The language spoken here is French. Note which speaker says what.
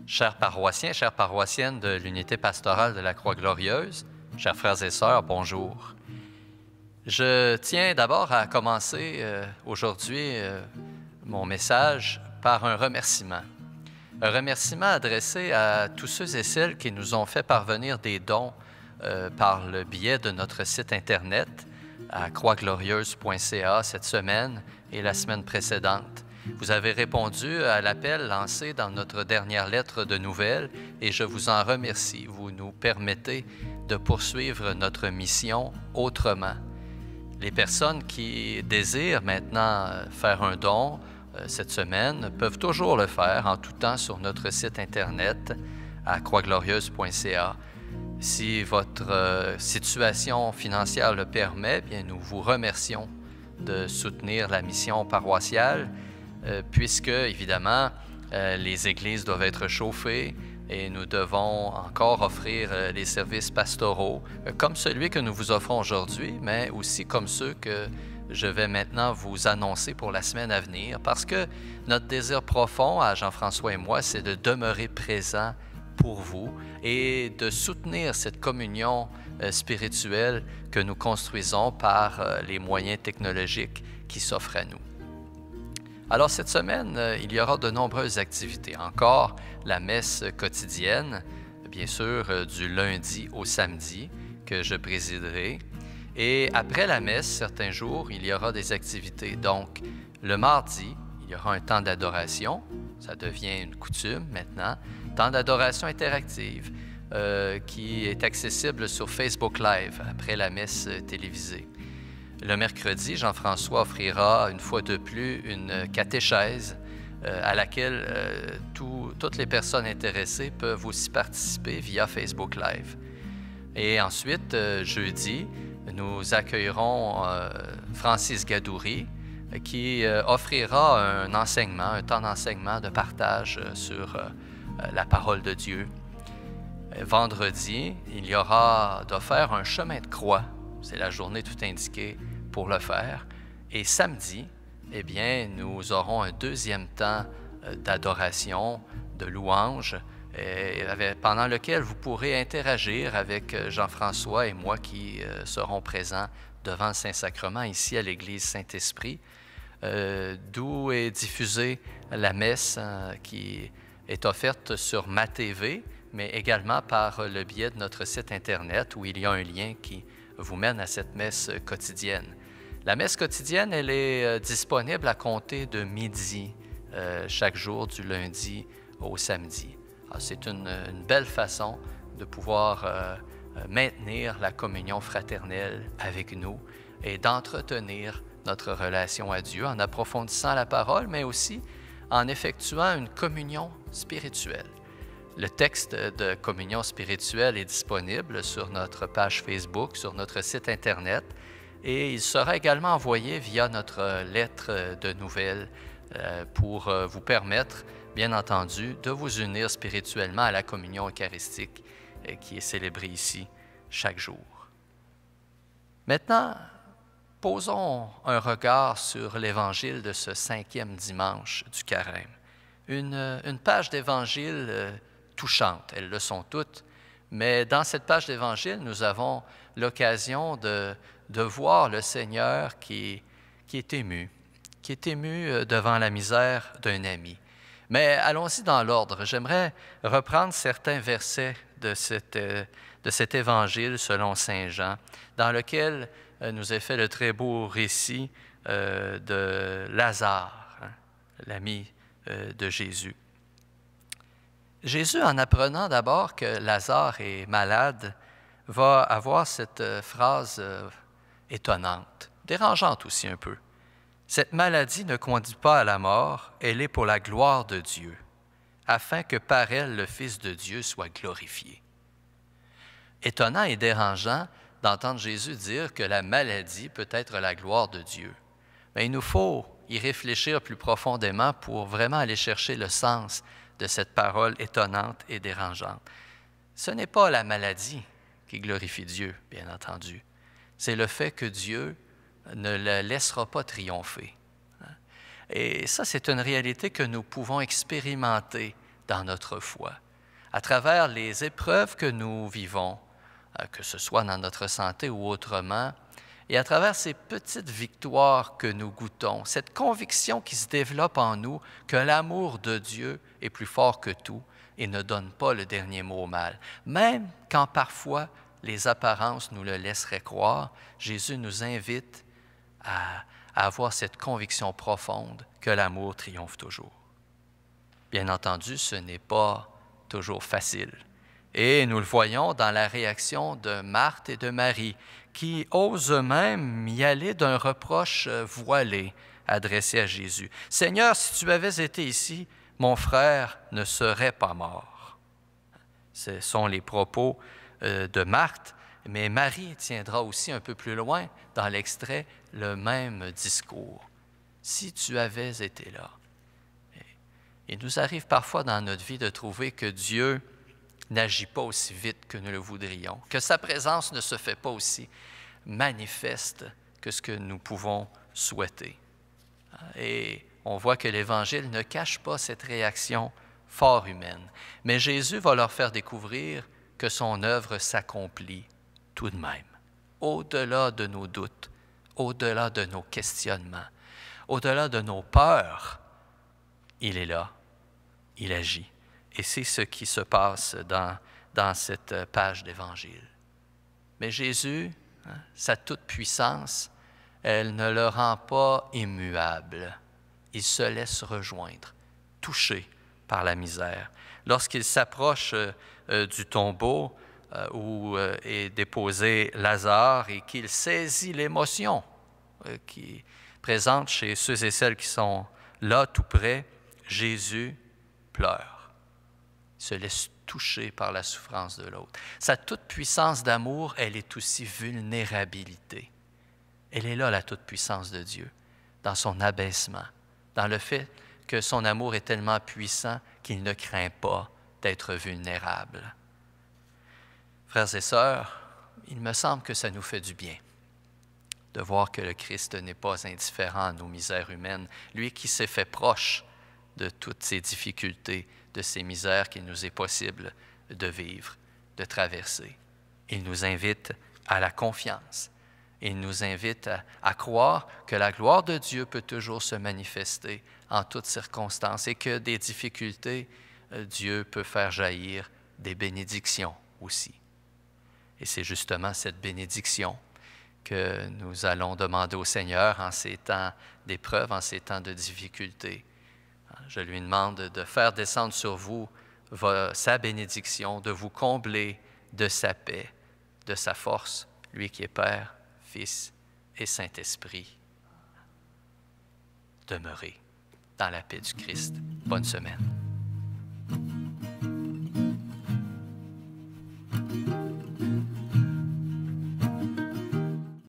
Speaker 1: Chers paroissiens, chères paroissiennes de l'unité pastorale de la Croix-Glorieuse, chers frères et sœurs, bonjour. Je tiens d'abord à commencer aujourd'hui mon message par un remerciement. Un remerciement adressé à tous ceux et celles qui nous ont fait parvenir des dons par le biais de notre site Internet à croixglorieuse.ca cette semaine et la semaine précédente. Vous avez répondu à l'appel lancé dans notre dernière lettre de nouvelles et je vous en remercie. Vous nous permettez de poursuivre notre mission autrement. Les personnes qui désirent maintenant faire un don cette semaine peuvent toujours le faire en tout temps sur notre site Internet à croixglorieuse.ca. Si votre situation financière le permet, bien nous vous remercions de soutenir la mission paroissiale puisque, évidemment, les églises doivent être chauffées et nous devons encore offrir les services pastoraux comme celui que nous vous offrons aujourd'hui, mais aussi comme ceux que je vais maintenant vous annoncer pour la semaine à venir, parce que notre désir profond à Jean-François et moi, c'est de demeurer présent pour vous et de soutenir cette communion spirituelle que nous construisons par les moyens technologiques qui s'offrent à nous. Alors cette semaine, il y aura de nombreuses activités. Encore la messe quotidienne, bien sûr du lundi au samedi que je présiderai. Et après la messe, certains jours, il y aura des activités. Donc le mardi, il y aura un temps d'adoration. Ça devient une coutume maintenant. Temps d'adoration interactive qui est accessible sur Facebook Live après la messe télévisée. Le mercredi, Jean-François offrira une fois de plus une catéchèse à laquelle toutes les personnes intéressées peuvent aussi participer via Facebook Live. Et ensuite, jeudi, nous accueillerons Francis Gadouri qui offrira un enseignement, un temps d'enseignement, de partage sur la parole de Dieu. Vendredi, il y aura d'offert un chemin de croix. C'est la journée tout indiquée pour le faire. Et samedi, eh bien, nous aurons un deuxième temps d'adoration, de louange, pendant lequel vous pourrez interagir avec Jean-François et moi qui serons présents devant le Saint-Sacrement ici à l'Église Saint-Esprit, d'où est diffusée la messe qui est offerte sur MaTV, mais également par le biais de notre site Internet où il y a un lien qui vous mène à cette messe quotidienne. La messe quotidienne, elle est disponible à compter de midi chaque jour du lundi au samedi. C'est une belle façon de pouvoir maintenir la communion fraternelle avec nous et d'entretenir notre relation à Dieu en approfondissant la parole, mais aussi en effectuant une communion spirituelle. Le texte de communion spirituelle est disponible sur notre page Facebook, sur notre site Internet, et il sera également envoyé via notre lettre de nouvelles pour vous permettre, bien entendu, de vous unir spirituellement à la communion eucharistique qui est célébrée ici chaque jour. Maintenant, posons un regard sur l'Évangile de ce 5e dimanche du Carême. Une page d'Évangile touchantes, elles le sont toutes, mais dans cette page d'Évangile, nous avons l'occasion de voir le Seigneur qui est ému devant la misère d'un ami. Mais allons-y dans l'ordre. J'aimerais reprendre certains versets de cet Évangile selon saint Jean, dans lequel nous est fait le très beau récit de Lazare, l'ami de Jésus. Jésus, en apprenant d'abord que Lazare est malade, va avoir cette phrase étonnante, dérangeante aussi un peu. Cette maladie ne conduit pas à la mort, elle est pour la gloire de Dieu, afin que par elle le Fils de Dieu soit glorifié. Étonnant et dérangeant d'entendre Jésus dire que la maladie peut être la gloire de Dieu. Mais il nous faut y réfléchir plus profondément pour vraiment aller chercher le sens de cette parole étonnante et dérangeante. Ce n'est pas la maladie qui glorifie Dieu, bien entendu. C'est le fait que Dieu ne la laissera pas triompher. Et ça, c'est une réalité que nous pouvons expérimenter dans notre foi. À travers les épreuves que nous vivons, que ce soit dans notre santé ou autrement, et à travers ces petites victoires que nous goûtons, cette conviction qui se développe en nous que l'amour de Dieu est plus fort que tout et ne donne pas le dernier mot au mal. Même quand parfois les apparences nous le laisseraient croire, Jésus nous invite à avoir cette conviction profonde que l'amour triomphe toujours. Bien entendu, ce n'est pas toujours facile. Et nous le voyons dans la réaction de Marthe et de Marie, qui osent même y aller d'un reproche voilé adressé à Jésus. « Seigneur, si tu avais été ici, mon frère ne serait pas mort. » Ce sont les propos de Marthe, mais Marie tiendra aussi un peu plus loin dans l'extrait le même discours. « Si tu avais été là. » Il nous arrive parfois dans notre vie de trouver que Dieu n'agit pas aussi vite que nous le voudrions, que sa présence ne se fait pas aussi manifeste que ce que nous pouvons souhaiter. Et on voit que l'Évangile ne cache pas cette réaction fort humaine. Mais Jésus va leur faire découvrir que son œuvre s'accomplit tout de même, au-delà de nos doutes, au-delà de nos questionnements, au-delà de nos peurs. Il est là, il agit. Et c'est ce qui se passe dans cette page d'Évangile. Mais Jésus, sa toute-puissance, elle ne le rend pas immuable. Il se laisse rejoindre, touché par la misère. Lorsqu'il s'approche du tombeau où est déposé Lazare et qu'il saisit l'émotion qui est présente chez ceux et celles qui sont là tout près, Jésus pleure. Il se laisse toucher par la souffrance de l'autre. Sa toute-puissance d'amour, elle est aussi vulnérabilité. Elle est là, la toute-puissance de Dieu, dans son abaissement, dans le fait que son amour est tellement puissant qu'il ne craint pas d'être vulnérable. Frères et sœurs, il me semble que ça nous fait du bien de voir que le Christ n'est pas indifférent à nos misères humaines, lui qui s'est fait proche de toutes ces difficultés, de ces misères qu'il nous est possible de vivre, de traverser. Il nous invite à la confiance. Il nous invite à croire que la gloire de Dieu peut toujours se manifester en toutes circonstances et que des difficultés, Dieu peut faire jaillir des bénédictions aussi. Et c'est justement cette bénédiction que nous allons demander au Seigneur en ces temps d'épreuve, en ces temps de difficulté. Je lui demande de faire descendre sur vous sa bénédiction, de vous combler de sa paix, de sa force, lui qui est Père, Fils et Saint-Esprit. Demeurez dans la paix du Christ. Bonne semaine.